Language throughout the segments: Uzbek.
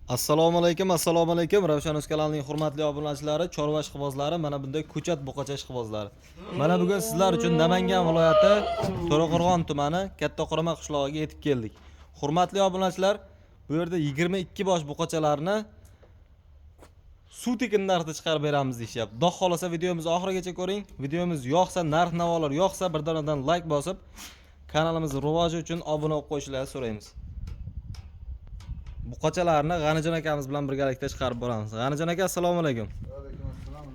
Assalomu alaykum. Ravshan Uz kanalining hurmatli obunachilari, chorva ishqibozlari, mana bunday ko'chat buqacha ishqibozlari. Mana bugun sizlar uchun Namangan viloyati To'raqo'rg'on tumani Kattaqo'rma qishlog'iga yetib keldik. Hurmatli obunachilar, bu yerda 22 bosh buqachalarni suv tekin narxda chiqarib beramiz deyapti. Xudo xolasa videomizni oxirigacha ko'ring. Videomiz yoqsa, narx-navolar yoqsa, birdan like bosib, kanalimizni rivoji uchun obuna bo'lib qo'yishlarini so'raymiz. Buqachalarni G'anijon akamiz bilan birgalikda chiqarib boramiz. G'anijon aka, assalomu alaykum. Va alaykum assalom.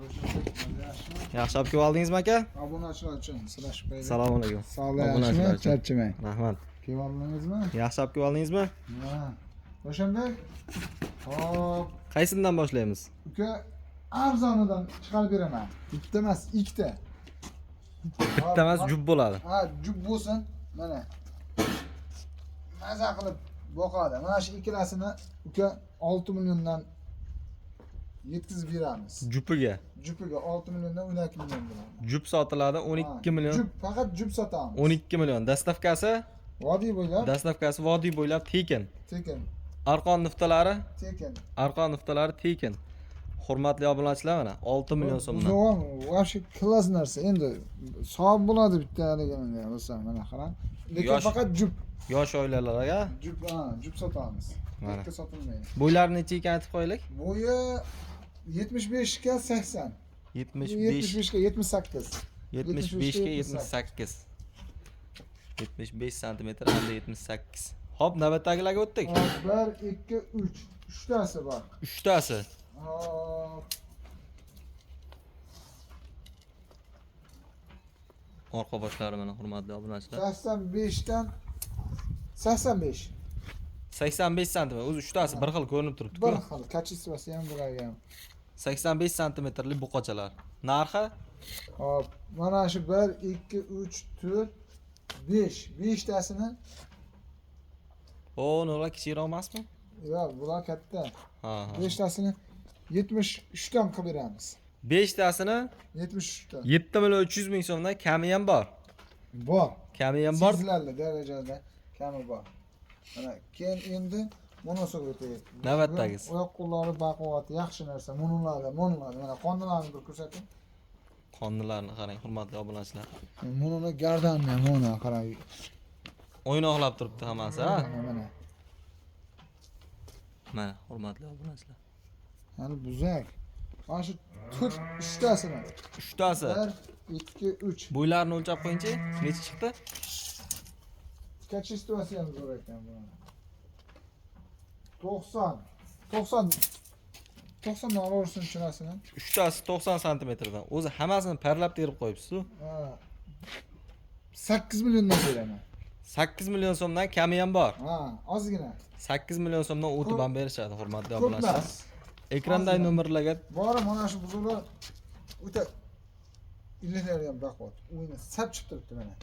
Yaxshi olib kelib oldingizmi aka? Obunachilar uchun silashib qo'ydik. Assalomu alaykum. Sog'lig'ingizmi? Charchamang. Rahmat. Kelib oldingizmi? Yaxshi olib kelib oldingizmi? Ha. O'shanday. Hop. Qaysidan boshlaymiz? Uka arzonidan chiqarib beraman. Bitta emas, ikkita. Bitta emas, jub bo'ladi. Ha, jub bo'lsin. Mana. Maza qilib boqadi. Mana shu ikkalasini uka 6 milliondan yetkazib beramiz. Jupiga. Jupiga 6 milliondan 12 million bo'ladi. Jup sotiladi 12 million. Jup, faqat jup sotamiz. 12 million. Dastavkasi? Vodiy bo'ylab. Dastavkasi vodiy bo'ylab tekin. Tekin. Arqon nuftalari? Tekin. Arqon nuftalari tekin. Hurmatli obunachilar, mana 6 million so'mdan. Zo'm, vobshe klass narsa. Endi savob bo'ladi bittaligini bo'lsa, mana qarang. Lekin faqat jup. Yosh oilalarga Jup sotamiz. Mana. Bitta sotilmaydi. Bo'ylarini necha ekan aytib qo'yaylik? Bo'yi 75 ga 80. 75 ga 78. 75 ga 78. 75 cm hamda 78. Hop, navbatdagilarga o'tdik. 1 2 3. 3 tasi bor. 3 tasi. Hop. Orqa boshlari mana hurmatli obunachilar. 85 dan 85. 85 cm. O'zi 3 tasi bir xil ko'rinib turibdi-ku. Bir xil, kachествоsi ham bo'lgan. 85 cmlik buqachalar. Narxi? Hop, mana shu 1 2 3 4 5. 5 tasini. O, ular kichikroq emasmi? Yo'q, bular katta. Ha. 5 tasini 73 dan qilib beramiz. 5 tasini 73 dan. 7 million 300 ming so'mdan kami ham bor. Bor. Kami ham bor. Sizlarga darajada kami bor. Mana keyin endi monosog o'taylik. Navbatdagisi. Oyoq qo'llari baquvvat, yaxshi narsa. Monolarga. Mana qonlarni bir ko'rsating. Qonlarni qarang, hurmatli obunachilar. Mononi gardanni, mono qarang. O'ynoqlab turibdi hammasi, ha? Mana. Mana, hurmatli obunachilar. Hali buzak. Mana shu 4 uchtasini. 3 tasi. 1 2 3. Bo'ylarini o'lchab qo'yingchi. Necha chiqdi? Kachествоsi ham zo'r ekan bu. 90. 90 olursun chunasini. 3 tasi 90 cm dan. O'zi hammasini parlab terib qo'yibsiz-ku. Ha. 8 milliondan beraman. 8 million so'mdan kami ham bor. Ha, ozgina. 8 million so'mdan o'tib ham berishadi, hurmatli obunachilar. Ko'pmas. Ekrandagi nomerlarga Bor, mana shu buzoqlar o'ta illarlar ham baquvvat. O'yini sapchib turibdi mana.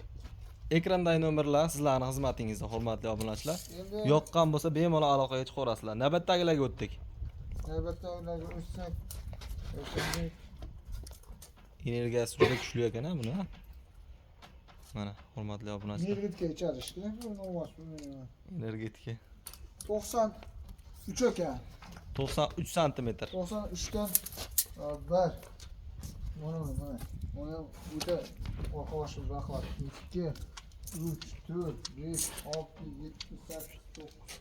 ekrandagi nomerlar sizlarning xizmatingizda, hurmatli obunachilar. Yoqqan bo'lsa bemalol aloqaga chiqaverasizlar. Navbatdagilarga o'tdik. Albatta ularga o'tsak, Energiyasi juda kuchli ekan-a buni. Mana hurmatli obunachilar. energetika icharish kerak bo'lgan. Energetika. 93 ekan. 93 cm. 93 dan 1. Mana. Mana o'ta orqaboshim baquvvat. 2 3 4 5 6 7 8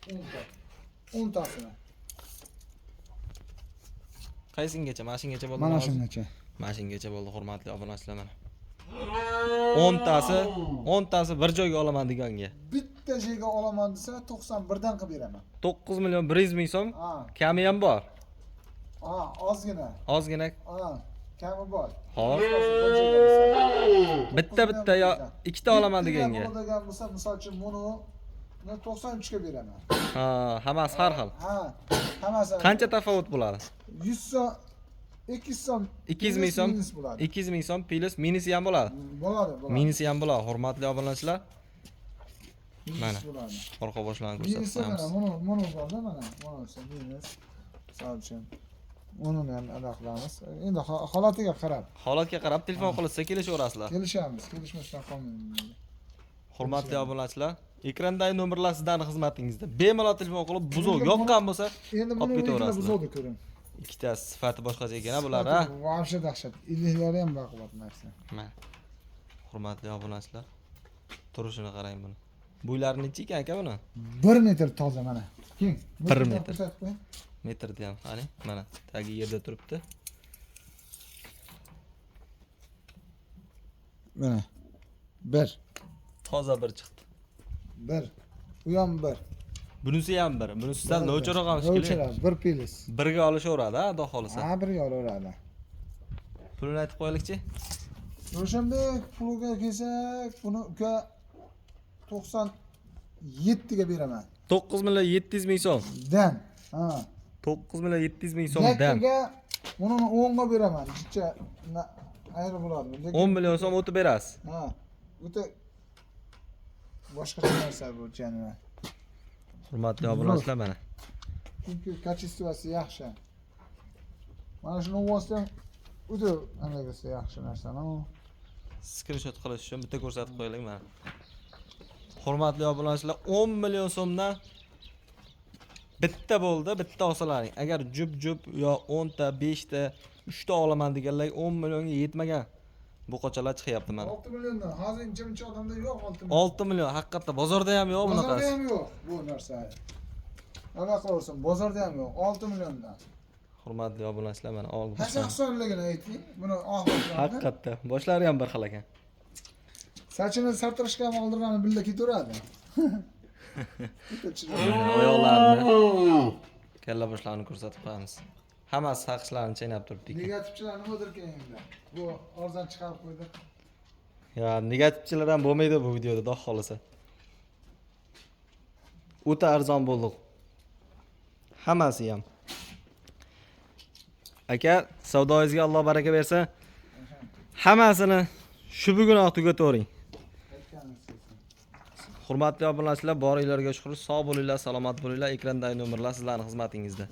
9 10 tasini. Qaysingacha? Mashingacha bo'ldi. Mana shungacha. Mashingacha bo'ldi, hurmatli obunachilar mana. 10 tasi bir joyga olaman deganga. Bitta joyga olaman desa 91 dan qilib beraman. 9 million 100 ming so'm. Ha. Kami ham bor. Ha, ozgina. Ozgina. Ha, kami bor. Hop. Bitta yo ikkita olaman deganga. Degan bo'lsa, misol uchun buni 93 ga beraman. Ha, hammasi har xil. Ha, hammasi. Qancha tafovut bo'ladi? 100 so'm 200 so'm 200 ming so'm. minus bo'ladi. 200 ming so'm plus minusi ham bo'ladi. Bo'ladi. Minusi ham bo'ladi, hurmatli obunachilar. Mana. Bo'ladi. Orqa boshlarni Minus mana, ko'rsatamiz. mono borda mana. Mana shu minus. Misol uchun uni ham aniqlamiz. Endi holatiga qarab Holatga qarab telefon qilsa kelishaverasizlar. kelishamiz. Kelishmasdan qolmaydi. Hurmatli obunachilar, Ekrandagi nomerlar sizlarning xizmatingizda. Bemalol telefon qilib buzuq yoqqan bo'lsa, Endi olib buni ketaverasizlar. buzovni ko'ring. Ikkitasi sifati boshqacha ekan bular, ha? Vobshe dahshat. Iliklari ham baquvvat narsa. Mana. Hurmatli obunachilar, turishini qarang buni. Bo'ylari necha ekan aka buni? 1 metr toza mana. Keng. 1 metr. ko'rsatib qo'ying. Metrda ham, qani? Mana, tagi yerda turibdi. Mana. 1. Toza bir chiqdi. 1. U ham 1. Bunisi ham bir. Bunisidan novcharoq ham shekilli. Novcharoq, 1 pilis. Birga olishaveradi, ha, xudo xolisa. Ha, birga olaveradi. Pulini aytib qo'yaylikchi. Ro'shanbek pulga kelsak, buni uka 97 ga beraman. 9 million 700 ming so'm. Dan. Ha. 9 million 700 ming so'm dan. Yakkaga buni 10 ga beraman. Jicha ayri bo'ladi. 10 million so'm o'tib berasiz. Ha. O'ta boshqa narsa bu janiva. Hurmatli obunachilar mana. Chunki kачествоsi yaxshi. Mana shuni o'zdan o'ta anagasi yaxshi narsani. Screenshot qilish uchun bitta ko'rsatib qo'yaylik mana. Hurmatli obunachilar, 10 million so'mdan bitta bo'ldi, bitta olsalaring. Agar jup yo 10 ta, 5 ta, 3 ta olaman deganlar 10 millionga yetmagan buqachalar chiqyapti mana. 6 milliondan hozir incha odamda yo'q 6 million. 6 million haqiqatda bozorda ham yo'q Bozorda bunaqasi. ham yo'q bu narsa. Nima qilaversin, bozorda ham yo'q 6 milliondan. Hurmatli obunachilar mana olib. Qancha hisobligini ayting. Buni oxirida. Haqiqatda boshlari ham bir xil ekan. Sochini sartirishga ham oldirgani billa ketaveradi. Oyoqlarini, kalla boshlarini ko'rsatib qo'yamiz. Hammasi saqishlarini chaynab turibdi. Negativchilar nimadir endi. Bu arzon chiqarib qo'ydi. Ya, negativchilar ham bo'lmaydi bu videoda, xudo xolisa. O'ta arzon bo'ldi. Hammasi ham. Aka, savdoyingizga Alloh baraka bersa, hammasini shu bugunoq tugatavering. Hurmatli obunachilar, boringlarga shukur, sog' bo'linglar, salomat bo'linglar. Ekrandagi nomerlar sizlarning xizmatingizda.